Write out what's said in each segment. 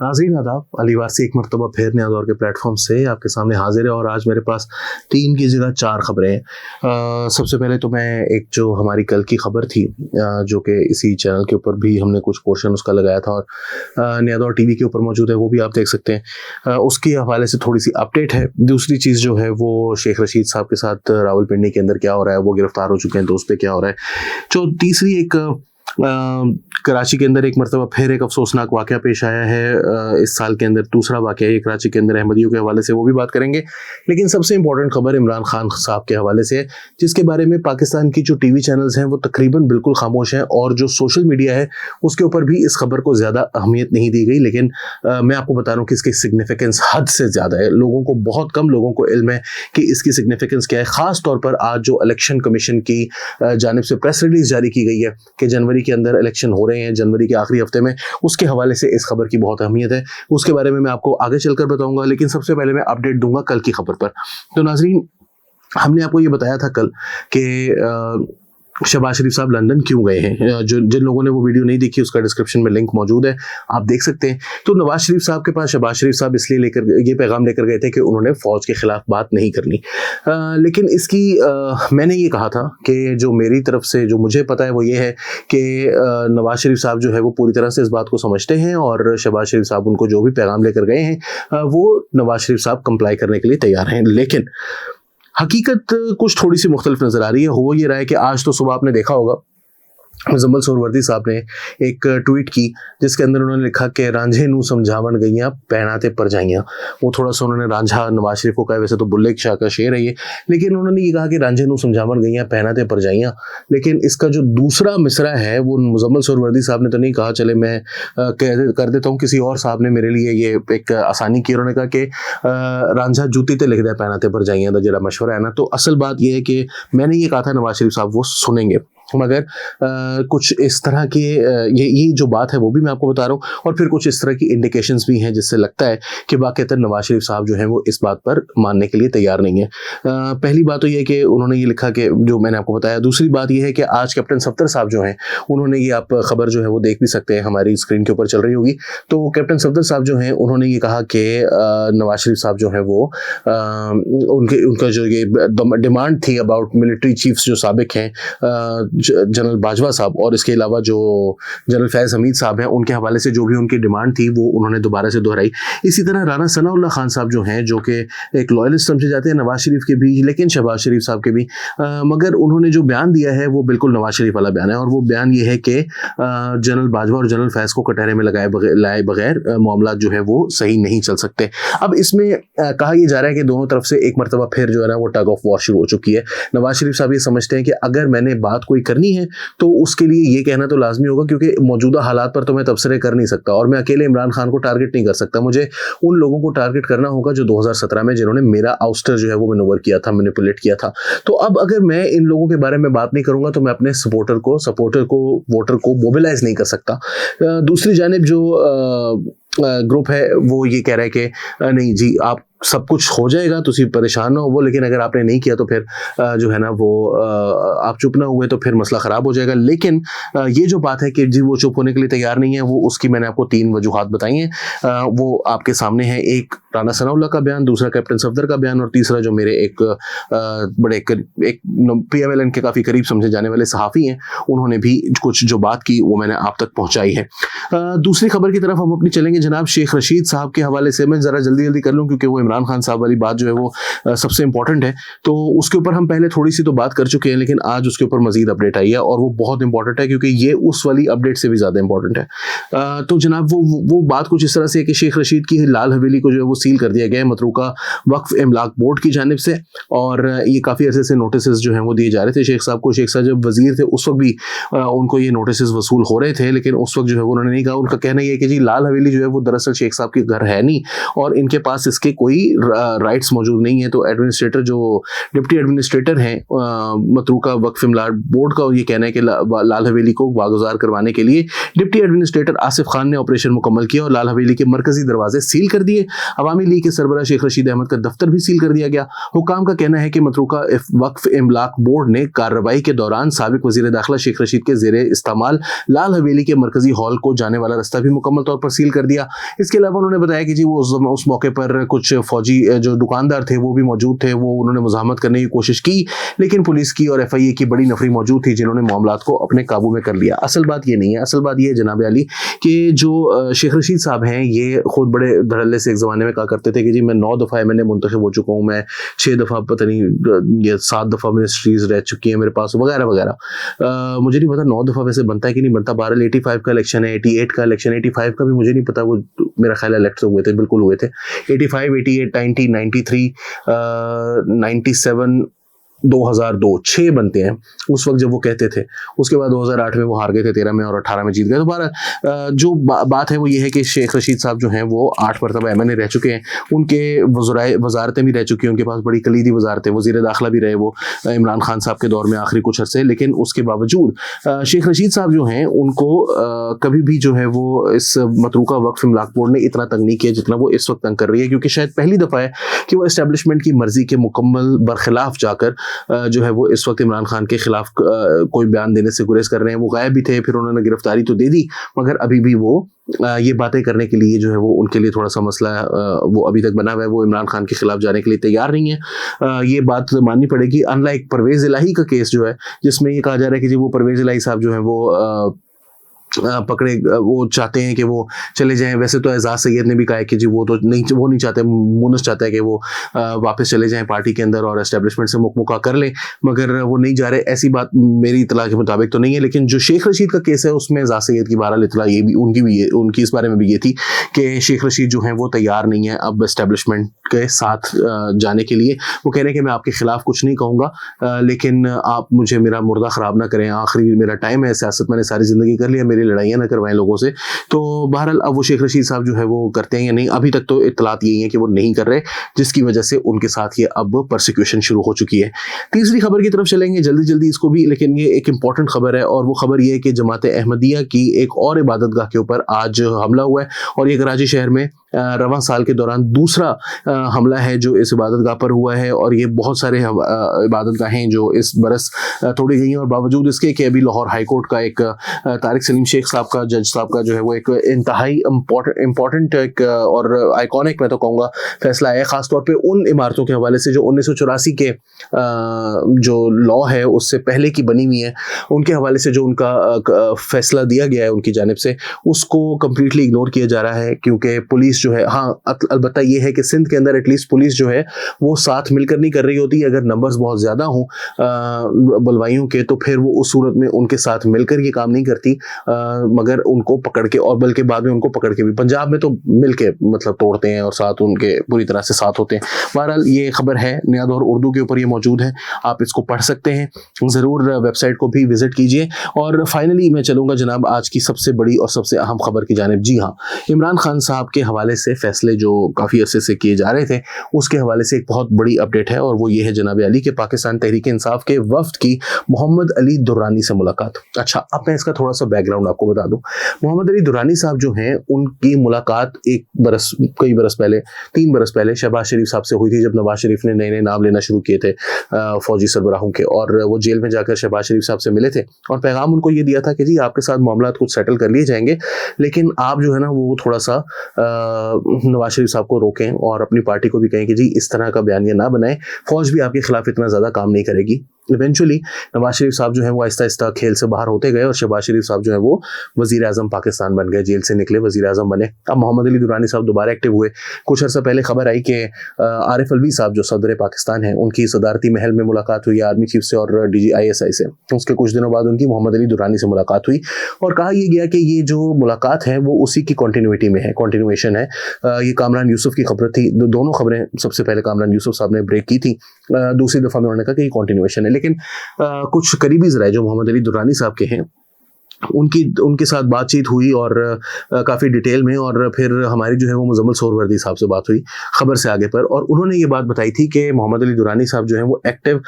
नाज़रीन आदाब, अली वारसी एक मरतबा फिर नया दौर के प्लेटफॉर्म से आपके सामने हाजिर है और आज मेरे पास 3 की जगह 4 खबरें हैं। सबसे पहले तो मैं एक जो हमारी कल की खबर थी जो कि इसी चैनल के ऊपर भी हमने कुछ पोर्शन उसका लगाया था और नया दौर टीवी के ऊपर मौजूद है, वो भी आप देख सकते हैं। उसके हवाले से थोड़ी सी अपडेट है। दूसरी चीज़ जो है वो शेख रशीद साहब के साथ रावलपिंडी के अंदर क्या हो रहा है, वो गिरफ्तार हो चुके हैं तो उस पर क्या हो रहा है। जो तीसरी एक कराची के अंदर एक मरतबा फिर एक अफसोसनाक वाक़या पेश आया है इस साल के अंदर। दूसरा वाक़या ये कराची के अंदर अहमदियों के हवाले से, वो भी बात करेंगे। लेकिन सबसे इंपॉर्टेंट खबर इमरान खान साहब के हवाले से है, जिसके बारे में पाकिस्तान की जो टीवी चैनल्स हैं वो तकरीबन बिल्कुल खामोश हैं और जो सोशल मीडिया है उसके ऊपर भी इस खबर को ज़्यादा अहमियत नहीं दी गई। लेकिन मैं आपको बता रहा हूँ कि इसकी सिग्निफिकेंस हद से ज़्यादा है। लोगों को, बहुत कम लोगों को इल्म है कि इसकी सिग्निफिकेंस क्या है। ख़ास तौर पर आज जो इलेक्शन कमीशन की जानिब से प्रेस रिलीज जारी की गई है कि जनवरी के अंदर इलेक्शन हो रहे हैं, जनवरी के आखिरी हफ्ते में, उसके हवाले से इस खबर की बहुत अहमियत है। उसके बारे में मैं आपको आगे चलकर बताऊंगा, लेकिन सबसे पहले मैं अपडेट दूंगा कल की खबर पर। तो नाज़रीन, हमने आपको ये बताया था कल कि शहबाज शरीफ साहब लंदन क्यों गए हैं। जिन लोगों ने वो वीडियो नहीं देखी उसका डिस्क्रिप्शन में लिंक मौजूद है, आप देख सकते हैं। तो नवाज शरीफ साहब के पास शहबाज शरीफ साहब इसलिए ये पैगाम लेकर गए थे कि उन्होंने फौज के खिलाफ बात नहीं करनी। लेकिन इसकी मैंने ये कहा था कि जो मेरी तरफ से जो मुझे पता है वो ये है कि नवाज शरीफ साहब जो है वो पूरी तरह से इस बात को समझते हैं और शहबाज शरीफ साहब उनको जो भी पैगाम लेकर गए हैं वो नवाज शरीफ साहब कंप्लाई करने के लिए तैयार हैं। लेकिन हकीकत कुछ थोड़ी सी मुख्तलिफ नजर आ रही है। हो ये रहा है कि आज तो सुबह आपने देखा होगा मुजम्मिल सोहरवर्दी साहब ने एक ट्वीट की जिसके अंदर उन्होंने लिखा कि रांझे नू समझावन गईयां पहनाते पर जाइयां। वो थोड़ा सा उन्होंने रांझा नवाज शरीफ को कहा, वैसे तो बुल्ले शाह का शेर है ये, लेकिन उन्होंने ये कहा कि रांझे नू समझावन गईयां पहनाते पर जाइयां। लेकिन इसका जो दूसरा मिसरा है वो मुजम्मिल सोहरवर्दी साहब ने तो नहीं कहा, चले मैं कर देता हूँ, किसी और साहब ने मेरे लिए ये एक आसानी की। उन्होंने कहा कि रांझा जूती ते लिख दे पहनाते पर जाइयां का जरा मशवरा है ना। तो असल बात यह है कि मैंने ये कहा था नवाज शरीफ साहब वो सुनेंगे, मगर कुछ इस तरह के ये जो बात है वो भी मैं आपको बता रहा हूँ और फिर कुछ इस तरह की इंडिकेशंस भी हैं जिससे लगता है कि वाक़ईतन नवाज शरीफ साहब जो हैं वो इस बात पर मानने के लिए तैयार नहीं है। पहली बात तो ये कि उन्होंने ये लिखा कि जो मैंने आपको बताया। दूसरी बात ये है कि आज कैप्टन सफदर साहब जो हैं उन्होंने ये, आप खबर जो है वो देख भी सकते हैं, हमारी स्क्रीन के ऊपर चल रही होगी। तो कैप्टन सफदर साहब जो हैं उन्होंने ये कहा कि नवाज शरीफ साहब जो हैं वो उनका जो ये डिमांड थी अबाउट मिलिट्री चीफ्स जो साबिक हैं जनरल बाजवा साहब और इसके अलावा जो जनरल फैज़ हमीद साहब हैं, उनके हवाले से जो भी उनकी डिमांड थी वो उन्होंने दोबारा से दोहराई। इसी तरह राना सनाउल्लाह खान साहब जो हैं, जो कि एक लॉयलिस्ट समझे जाते हैं नवाज शरीफ के भी, लेकिन शहबाज शरीफ साहब के भी, मगर उन्होंने जो बयान दिया है वो बिल्कुल नवाज शरीफ वाला बयान है। और वो बयान ये है कि जनरल बाजवा और जनरल फैज़ को कटहरे में लाए बगैर मामला जो है वो सही नहीं चल सकते। अब इसमें कहा यह जा रहा है कि दोनों तरफ से एक मरतबा फिर जो है ना वो टग ऑफ वॉर शुरू हो चुकी है। नवाज शरीफ साहब ये समझते हैं कि अगर मैंने बात कोई करनी है तो उसके लिए ये कहना तो लाजमी होगा, क्योंकि मौजूदा हालात पर तो मैं तबसरे कर नहीं सकता और मैं अकेले इमरान खान को टारगेट नहीं कर सकता। मुझे उन लोगों को टारगेट करना होगा जो 2017 में जिन्होंने मेरा आउस्टर जो है वो मैनूवर किया था, मैनिपुलेट किया था। तो अब अगर मैं इन लोगों के बारे में बात नहीं करूंगा तो मैं अपने वोटर को वोटर को मोबिलाइज नहीं कर सकता। दूसरी जानिब जो ग्रुप है वो ये कह रहा है कि नहीं जी, आप सब कुछ हो जाएगा, तुसी परेशान ना हो वो, लेकिन अगर आपने नहीं किया तो फिर जो है ना वो आप चुप ना हुए तो फिर मसला ख़राब हो जाएगा। लेकिन ये जो बात है कि जी वो चुप होने के लिए तैयार नहीं है, वो उसकी मैंने आपको 3 वजूहात बताई हैं। वो आपके सामने है, एक राना सनाउल्लाह का बयान, दूसरा कैप्टन सफदर का बयान और तीसरा जो मेरे एक बड़े एक PMLN के काफ़ी करीब समझे जाने वाले सहाफ़ी हैं, उन्होंने भी कुछ जो बात की वो मैंने आप तक पहुँचाई है। दूसरी खबर की तरफ हम अपनी चलेंगे जनाब शेख रशीद साहब के हवाले से। मैं ज़रा जल्दी कर लूँ क्योंकि वो इमरान खान साहब वाली बात जो है वो सबसे इंपॉर्टेंट है, तो उसके ऊपर हम पहले थोड़ी सी तो बात कर चुके हैं, लेकिन आज उसके ऊपर मजीद अपडेट आई है और वो बहुत इंपॉर्टेंट है क्योंकि ये उस वाली अपडेट से भी ज़्यादा इंपॉर्टेंट है। तो जनाब वो बात कुछ इस तरह से है कि शेख रशीद की लाल हवेली को जो है वो सील कर दिया गया है मतरूका वक्फ इमलाक बोर्ड की जानिब से और ये काफ़ी अरसे से नोटिस जो हैं वो दिए जा रहे थे शेख साहब को। शेख साहब जब वजीर थे उस वक्त भी उनको ये नोटिस वसूल हो रहे थे, लेकिन उस वक्त जो है उन्होंने नहीं कहा। उनका कहना यह है कि जी लाल हवेली जो है वो दरअसल शेख साहब के घर है नहीं और इनके पास इसके कोई भी राइट्स मौजूद नहीं है। तो एडमिनिस्ट्रेटर जो डिप्टी एडमिनिस्ट्रेटर हैं मतरूका वक्फ इमलाक बोर्ड का ये कहना है कि लाल हवेली को वागुजार करवाने के लिए डिप्टी एडमिनिस्ट्रेटर आसिफ खान ने ऑपरेशन मुकम्मल किया और लाल हवेली के मरकजी दरवाजे सील कर दिए। अवामी लीग के सरबराह शेख रशीद अहमद का दफ्तर भी सील कर दिया गया। हुकाम का कहना है कि मतरूका वक्फ इमलाक बोर्ड ने कार्रवाई के दौरान साबिक वजीर दाखिला शेख रशीद के जेरे इस्तेमाल लाल हवेली के मरकजी हॉल को जाने वाला रास्ता भी मुकम्मल तौर पर सील कर दिया। इसके अलावा उन्होंने बताया कि जी वो उस मौके पर कुछ फौजी जो दुकानदार थे वो भी मौजूद थे। वो उन्होंने मुज़ाहमत करने की कोशिश की लेकिन पुलिस की और FIA की बड़ी नफरी मौजूद थी जिन्होंने मामलात को अपने काबू में कर लिया। असल बात ये नहीं है, असल बात ये है जनाब अली कि जो शेख रशीद साहब हैं ये खुद बड़े धड़ल्ले से एक ज़माने में कहा करते थे कि जी मैं 9 दफ़ा MNA मुंतखब हो चुका हूँ, मैं 6 दफ़ा पता नहीं ये 7 दफ़ा मिनिस्ट्रीज रह चुकी हैं मेरे पास वगैरह वगैरह। मुझे नहीं पता 9 दफ़ा वैसे बनता है कि नहीं बनता। बहरहाल 85 का इलेक्शन है, 88 का इलेक्शन, 85 का भी मुझे नहीं पता, वो मेरा ख्याल है इलेक्ट हुए थे, बिल्कुल हुए थे। 85, 88, 90, 93, 97, 2002 6 बनते हैं उस वक्त जब वो कहते थे। उसके बाद 2008 में वो हार गए थे, 13 में और 18 में जीत गए। तो बहरहाल जो बात है वो ये है कि शेख रशीद साहब जो हैं वो 8 मरतबा MNA रह चुके हैं। उनके वजारतें भी रह चुकी हैं, उनके पास बड़ी कलीदी वजारतें, वज़ीर दाखिला भी रहे वो इमरान खान साहब के दौर में आखिरी कुछ अरसे। लेकिन उसके बावजूद शेख रशीद साहब जो हैं उनको कभी भी जो है वो इस मतरूका वक्फ इमलाक बोर्ड ने इतना तंग नहीं किया जितना वो इस वक्त तंग कर रही है, क्योंकि शायद पहली दफ़ा है कि वो एस्टेब्लिशमेंट की मर्जी के मुकम्मल बरखिलाफ जाकर जो है वो इस वक्त इमरान खान के खिलाफ कोई बयान देने से गुरेज कर रहे हैं। वो गायब भी थे, फिर उन्होंने गिरफ्तारी तो दे दी मगर अभी भी वो ये बातें करने के लिए जो है वो उनके लिए थोड़ा सा मसला वो अभी तक बना हुआ है। वो इमरान खान के खिलाफ जाने के लिए तैयार नहीं है। ये बात माननी पड़ेगी। अनलाइक परवेज़ इलाही का केस जो है जिसमें ये कहा जा रहा है कि जी वो परवेज़ इलाही साहब जो है वो पकड़े, वो चाहते हैं कि वो चले जाएं। वैसे तो एजाज सैयद ने भी कहा है कि जी वो नहीं चाहते, मुनस चाहता है कि वो वापस चले जाएं पार्टी के अंदर और एस्टेब्लिशमेंट से मुकमुका कर लें, मगर वो नहीं जा रहे। ऐसी बात मेरी इतला के मुताबिक तो नहीं है। लेकिन जो शेख रशीद का केस है उसमें एजाज सैयद की बहरहाल इतला ये भी उनकी इस बारे में भी ये थी कि शेख रशीद जो हैं वो तैयार नहीं है अब एस्टेब्लिशमेंट के साथ जाने के लिए। वो कह रहे हैं कि मैं आपके खिलाफ कुछ नहीं कहूँगा लेकिन आप मुझे मेरा मुर्दा ख़राब ना करें, आखिरी मेरा टाइम है, सियासत मैंने सारी ज़िंदगी कर लिया, लड़ाइयाँ ना करवाएं लोगों से। तो बहरहाल अब वो शेख रशीद साहब जो है वो करते हैं या नहीं, अभी तक तो इत्तलात यही है कि वो नहीं कर रहे, जिसकी वजह से उनके साथ ये अब परसिक्यूशन शुरू हो चुकी है। तीसरी खबर की तरफ चलेंगे जल्दी इसको भी, लेकिन ये एक इंपॉर्टेंट खबर है और वो खबर ये है कि जमात अहमदिया की एक और इबादतगाह के ऊपर आज हमला हुआ है और ये कराची शहर में रवां साल के दौरान दूसरा हमला है जो इस इबादतगाह पर हुआ है। और ये बहुत सारे इबादतगाहें जो इस बरस तोड़ी गई हैं और बावजूद इसके कि अभी लाहौर हाई कोर्ट का एक तारिक सलीम शेख साहब का, जज साहब का जो है वो एक इंतहाई इम्पॉर्टेंट एक और आइकॉनिक मैं तो कहूँगा फैसला है, ख़ासतौर पे उन इमारतों के हवाले से जो 1984 के जो लॉ है उससे पहले की बनी हुई है, उनके हवाले से जो उनका फैसला दिया गया है उनकी जानिब से, उसको कम्प्लीटली इग्नोर किया जा रहा है। क्योंकि पुलिस जो है, हाँ अलबत्ता ये है कि सिंध के अंदर एटलीस्ट पुलिस जो है वो साथ मिलकर नहीं कर रही होती। अगर नंबर्स बहुत ज़्यादा हों बलवाइयों के तो फिर वो उस सूरत में उनके साथ मिलकर ये काम नहीं करती, मगर उनको पकड़ के, और बल्कि बाद में उनको पकड़ के भी, पंजाब में तो मिल के मतलब तोड़ते हैं और साथ उनके पूरी तरह से साथ होते हैं। बहरहाल ये खबर है नया दौर उर्दू के ऊपर ये मौजूद है, आप इसको पढ़ सकते हैं, ज़रूर वेबसाइट को भी विजिट कीजिए। और फाइनली मैं चलूँगा जनाब आज की सबसे बड़ी और सबसे अहम खबर की जानिब। जी हाँ, इमरान खान साहब के हवाले से फैसले जो काफ़ी अरसे से किए जा रहे थे उसके हवाले से एक बहुत बड़ी अपडेट है और वो ये है जनाब अली के पाकिस्तान तहरीक इंसाफ के वफ्द की मोहम्मद अली दुर्रानी से मुलाकात। अच्छा, अब मैं इसका थोड़ा सा बैकग्राउंड आपको बता दूं। मोहम्मद अली दुर्रानी साहब जो हैं उनकी मुलाकात कई बरस पहले, 3 बरस पहले शहबाज शरीफ साहब से हुई थी, जब नवाज शरीफ ने नए नाम लेना शुरू किए थे फौजी सरबराहों के, और वो जेल में जाकर शहबाज शरीफ साहब से मिले थे और पैगाम उनको ये दिया था कि जी आपके साथ मामला कुछ सेटल कर लिए जाएंगे, लेकिन आप जो है ना वो थोड़ा सा नवाज शरीफ साहब को रोकें और अपनी पार्टी को भी कहें कि जी इस तरह का बयानिया ना बनाएं, फौज भी आपके खिलाफ इतना ज़्यादा काम नहीं करेगी। इवेंचुअली नवाज शरीफ साहब जो है वो आहिस्ता आहिस्ता खेल से बाहर होते गए और शहबाज शरीफ साहब जो है वो वज़ीर आज़म पाकिस्तान बन गए, जेल से निकले वज़ीर आज़म बने। अब मोहम्मद अली दुर्रानी साहब दोबारा एक्टिव हुए। कुछ अर्सा पहले खबर आई कि आरिफ अलवी साहब जो सदर पाकिस्तान हैं उनकी सदारती महल में मुलाकात हुई आर्मी चीफ से और DG ISI से। उसके कुछ दिनों बाद उनकी मोहम्मद अली दुर्रानी से मुलाकात हुई और कहा यह गया कि ये जो मुलाकात है वो उसी की कंटिन्यूटी में है, कंटिन्यूएशन है। ये कामरान यूसुफ की खबर थी, दोनों खबरें सबसे पहले कामरान यूसुफ साहब ने ब्रेक की थी, दूसरी दफ़ा में उन्होंने कहा कि ये कंटिन्यूएशन है। लेकिन कुछ करीबी ज़राए जो मोहम्मद अली दुर्रानी साहब के हैं उनके साथ बातचीत हुई और काफ़ी डिटेल में, और फिर हमारी जो है वो मुजम्मिल सोहरवर्दी साहब से बात हुई खबर से आगे पर, और उन्होंने ये बात बताई थी कि मोहम्मद अली दुरानी साहब जो हैं वो एक्टिव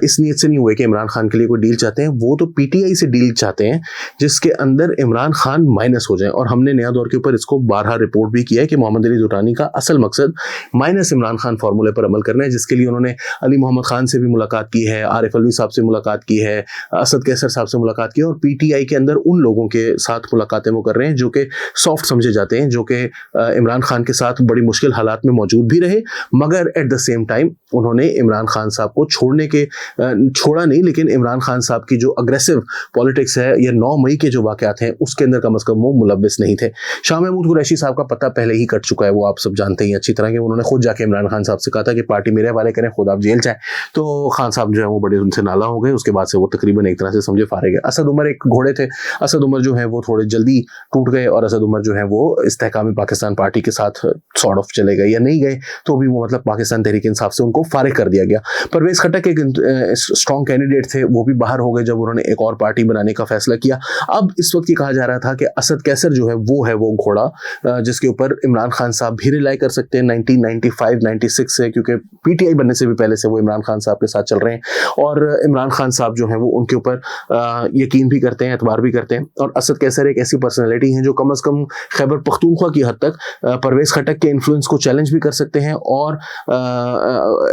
इस नीयत से नहीं हुए कि इमरान खान के लिए कोई डील चाहते हैं, वो तो पीटीआई से डील चाहते हैं जिसके अंदर इमरान खान माइनस हो जाए। और हमने नया दौर के ऊपर इसको बारहा रिपोर्ट भी किया है कि मोहम्मद अली दुरानी का असल मकसद माइनस इमरान खान फार्मूले पर अमल करना है, जिसके लिए उन्होंने अली मोहम्मद खान से भी मुलाकात की है, आरिफ अलवी साहब से मुलाकात की है, असद कैसर साहब से मुलाकात की है, और पीटीआई के अंदर उन लोगों के साथ मुलाकातें वो कर रहे हैं जो कि सॉफ्ट समझे जाते हैं, जो कि इमरान खान के साथ बड़ी मुश्किल हालात में मौजूद भी रहे, मगर एट द सेम टाइम उन्होंने इमरान खान साहब को छोड़ा नहीं, लेकिन इमरान खान साहब की जो अग्रेसिव पॉलिटिक्स है या 9 मई के जो वाकयात हैं उसके अंदर कम से कम वो मुलव्विस नहीं थे। शाह महमूद कुरैशी साहब का पता पहले ही कट चुका है, वो आप सब जानते ही अच्छी तरह के। उन्होंने खुद जाके इमरान खान साहब से कहा था कि पार्टी मेरे हवाले करें, खुद आप जेल जाएं, तो खान साहब जो है वो बड़े उनसे नाला हो गए। उसके बाद से वो तकरीबन एक तरह से समझे फारे गए। असद उमर एक घोड़े थे, असद उमर जो है वो थोड़े जल्दी टूट गए, और असद उमर जो है वो इस्तेहकामी पाकिस्तान पार्टी के साथ सॉर्ट ऑफ चले गए, या नहीं गए तो भी वो मतलब पाकिस्तान तहरीक इंसाफ से उनको फारिग कर दिया गया। परवेज खट्टक एक स्ट्रॉन्ग कैंडिडेट थे, वो भी बाहर हो गए जब उन्होंने एक और पार्टी बनाने का फैसला किया। अब इस वक्त ये कहा जा रहा था कि असद कैसर जो है वो घोड़ा जिसके ऊपर इमरान खान साहब भी रिलाई कर सकते हैं 1995-96 से, क्योंकि पीटीआई बनने से भी पहले से वो इमरान खान साहब के साथ चल रहे हैं, और इमरान खान साहब जो है वो उनके ऊपर यकीन भी करते हैं, एतबार भी करते हैं। और असद कैसर एक ऐसी पर्सनैलिटी है जो कम अज कम खैबर पख्तूनख्वा की हद तक परवेज खट्टक के इन्फ्लुएंस को चैलेंज भी कर सकते हैं, और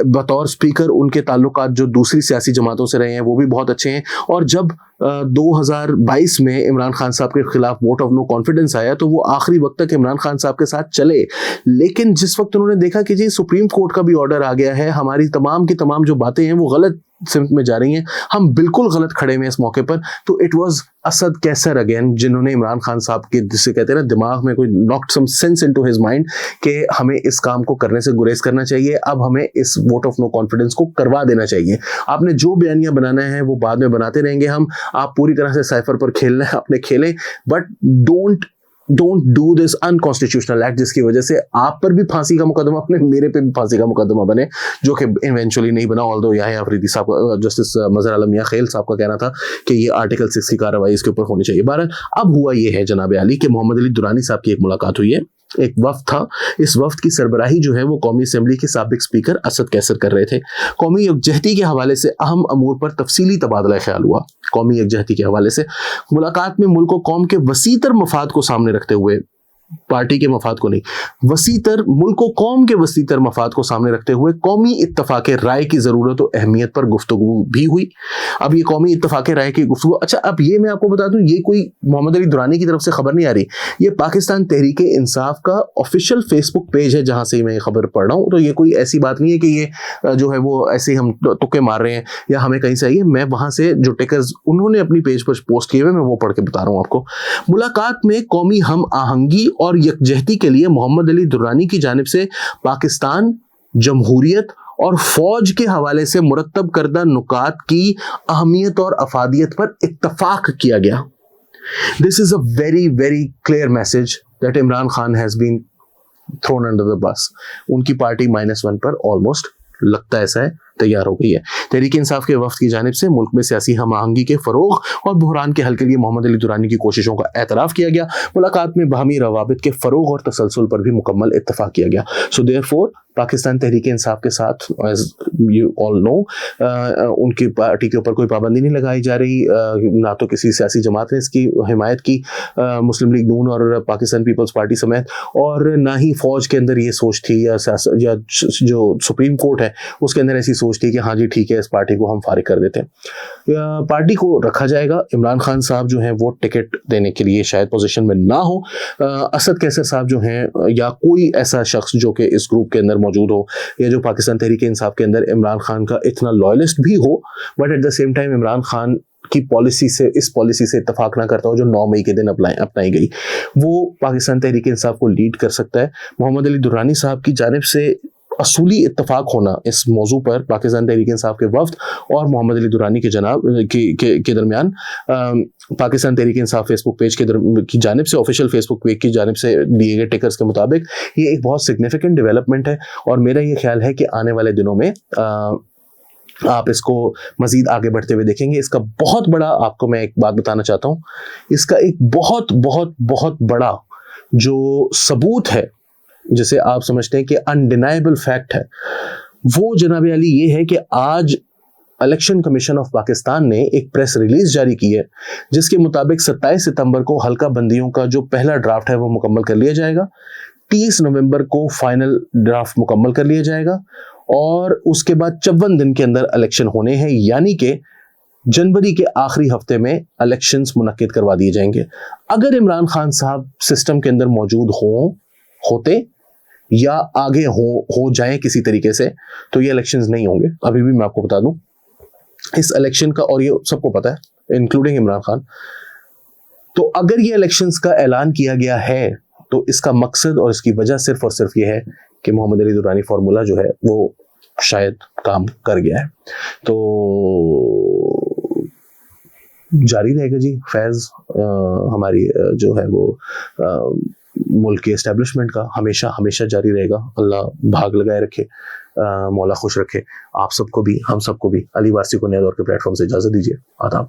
बतौर स्पीकर उनके ताल्लुकात जो दूसरी सियासी जमातों से रहे हैं वो भी बहुत अच्छे हैं। और जब 2022 में इमरान खान साहब के खिलाफ वोट ऑफ नो कॉन्फिडेंस आया तो वो आखिरी वक्त तक इमरान खान साहब के साथ चले, लेकिन जिस वक्त उन्होंने देखा कि जी सुप्रीम कोर्ट का भी ऑर्डर आ गया है, हमारी तमाम की तमाम जो बातें हैं वो गलत सिमत में जा रही हैं, हम बिल्कुल गलत खड़े हैं इस मौके पर, तो it was Asad Qaiser again जिन्होंने इमरान खान साहब के, जिसे कहते हैं ना, दिमाग में कोई knocked some sense into his mind कि हमें इस काम को करने से गुरेज करना चाहिए, अब हमें इस वोट ऑफ नो कॉन्फिडेंस को करवा देना चाहिए। आपने जो बयानियां बनाना है वो बाद में बनाते रहेंगे हम, आप पूरी तरह से साइफर पर खेलना है अपने खेलें, but don't do this unconstitutional act जिसकी वजह से आप पर भी फांसी का मुकदमा बने, मेरे पे भी फांसी का मुकदमा बने, जो कि इवेंचुअली नहीं बना। ऑल्दो याहिया अफरीदी साहब, जस्टिस मजहर आलम मियां खेल साहब का कहना था कि ये आर्टिकल 6 की कार्रवाई इसके ऊपर होनी चाहिए। बहरहाल अब हुआ ये है जनाब अली कि मोहम्मद अली दुरानी साहब की एक मुलाकात हुई है, एक वफ्द था, इस वफ्द की सरबराही जो है वो कौमी असेंबली के साबिक स्पीकर असद कैसर कर रहे थे। कौमी यकजहती के हवाले से अहम अमूर पर तफसीली तबादला ख्याल हुआ। कौमी यकजहती के हवाले से मुलाकात में मुल्क व कौम के वसीतर मफाद को सामने रखते हुए, पार्टी के मफाद को नहीं, वसीतर मुल्क व कौम के वसीतर मफाद को सामने रखते हुए कौमी इत्तफाक राय की जरूरत और अहमियत पर गुफ्तगू भी हुई। अब ये कौमी इत्तफाक राय की गुफ्तगू, अच्छा अब ये मैं आपको बता दूं, ये कोई मोहम्मद अली दुरानी की तरफ से खबर नहीं आ रही, ये पाकिस्तान तहरीक इंसाफ का ऑफिशियल फेसबुक पेज है जहां से मैं ये खबर पढ़ रहा हूँ। तो ये कोई ऐसी बात नहीं है कि ये जो है वो ऐसे ही हम तुक्के मार रहे हैं या हमें कहीं से आई है, मैं वहां से जो टिकर्स उन्होंने अपनी पेज पर पोस्ट किए हुए मैं वो पढ़ के बता रहा हूँ आपको। मुलाकात में कौमी हम आहंगी और यकजहती के लिए मोहम्मद अली दुरानी की जानिब से पाकिस्तान, जमहूरियत और फौज के हवाले से मुरत्तब करदा नुकात की अहमियत और अफादियत पर इत्तफाक किया गया। This is a very very clear message that Imran Khan has been thrown under the bus. उनकी पार्टी -1 पर ऑलमोस्ट लगता ऐसा है तैयार हो गई है। तहरीक इंसाफ के वफ्द की जानिब से मुल्क में सियासी हम आहंगी के फरोग और बहरान के हल के लिए मोहम्मद अली दुरानी की कोशिशों का एतराफ़ किया गया। मुलाकात में बाहमी रवाबित के फरोग और तसलसल पर भी मुकम्मल इत्तफाक किया गया। सो देयरफॉर पाकिस्तान तहरीक इंसाफ के साथ, एज यू ऑल नो, उनकी पार्टी के ऊपर कोई पाबंदी नहीं लगाई जा रही, ना तो किसी सियासी जमात ने इसकी हिमायत की, मुस्लिम लीग नून और पाकिस्तान पीपल्स पार्टी समेत, और ना ही फौज के अंदर ये सोच थी या जो सुप्रीम कोर्ट है उसके अंदर ऐसी सोच थी कि हाँ जी ठीक है इस पार्टी को हम फारिग कर देते हैं। पार्टी को रखा जाएगा। इमरान खान साहब जो हैं वो टिकट देने के लिए शायद पोजीशन में ना हो, असद कैसर साहब जो हैं या कोई ऐसा शख्स जो कि इस ग्रुप के अंदर मौजूद हो या जो पाकिस्तान तहरीक इंसाफ के अंदर इमरान खान का इतना लॉयलिस्ट भी हो, but at the same time Imran Khan की पॉलिसी से, इस पॉलिसी से इत्तफाक ना करता हो जो 9 मई के दिन अपनाई गई, वो पाकिस्तान तहरीक इंसाफ को लीड कर सकता है। मोहम्मद अली दुरानी साहब की जानिब से असूली इत्तफाक होना इस मौजू पर पाकिस्तान तहरीक इंसाफ के वफ्द और मोहम्मद अली दुरानी के जनाब के दरमियान पाकिस्तान तहरीक इंसाफ फेसबुक पेज की जानिब से, ऑफिशियल फेसबुक पेज की जानिब से दिए गए टिकर्स के मुताबिक ये एक बहुत सिग्निफिकेंट डेवलपमेंट है। और मेरा ये ख्याल है कि आने वाले दिनों में आप इसको मजीद आगे बढ़ते हुए देखेंगे। इसका बहुत बड़ा, आपको मैं एक बात बताना चाहता हूँ, इसका एक बहुत बहुत बहुत बड़ा जो सबूत है, जिसे आप समझते हैं कि अनडिनाइबल फैक्ट है, वो जनाब अली ये है कि आज इलेक्शन कमीशन ऑफ पाकिस्तान ने एक प्रेस रिलीज जारी की है, जिसके मुताबिक 27 सितंबर को हल्का बंदियों का जो पहला ड्राफ्ट है वो मुकम्मल कर लिया जाएगा, 30 नवंबर को फाइनल ड्राफ्ट मुकम्मल कर लिया जाएगा और उसके बाद 54 दिन के अंदर इलेक्शन होने हैं, यानी कि जनवरी के आखिरी हफ्ते में इलेक्शंस मुनक्किद करवा दिए जाएंगे। अगर इमरान खान साहब सिस्टम के अंदर मौजूद होते या आगे हो जाएं किसी तरीके से, तो ये इलेक्शंस नहीं होंगे। अभी भी मैं आपको बता दूं इस इलेक्शन का, और ये सबको पता है इंक्लूडिंग इमरान खान, तो अगर ये इलेक्शंस का ऐलान किया गया है तो इसका मकसद और इसकी वजह सिर्फ और सिर्फ ये है कि मोहम्मद अली दुरानी फार्मूला जो है वो शायद काम कर गया है। तो जारी रहेगा जी फैज़ हमारी जो है वो मुल्क के एस्टेब्लिशमेंट का हमेशा हमेशा जारी रहेगा। अल्लाह भाग लगाए रखे, मौला खुश रखे। आप सबको भी, हम सबको भी अली वारसी को नए दौर के प्लेटफॉर्म से इजाज़त दीजिए। आदाब।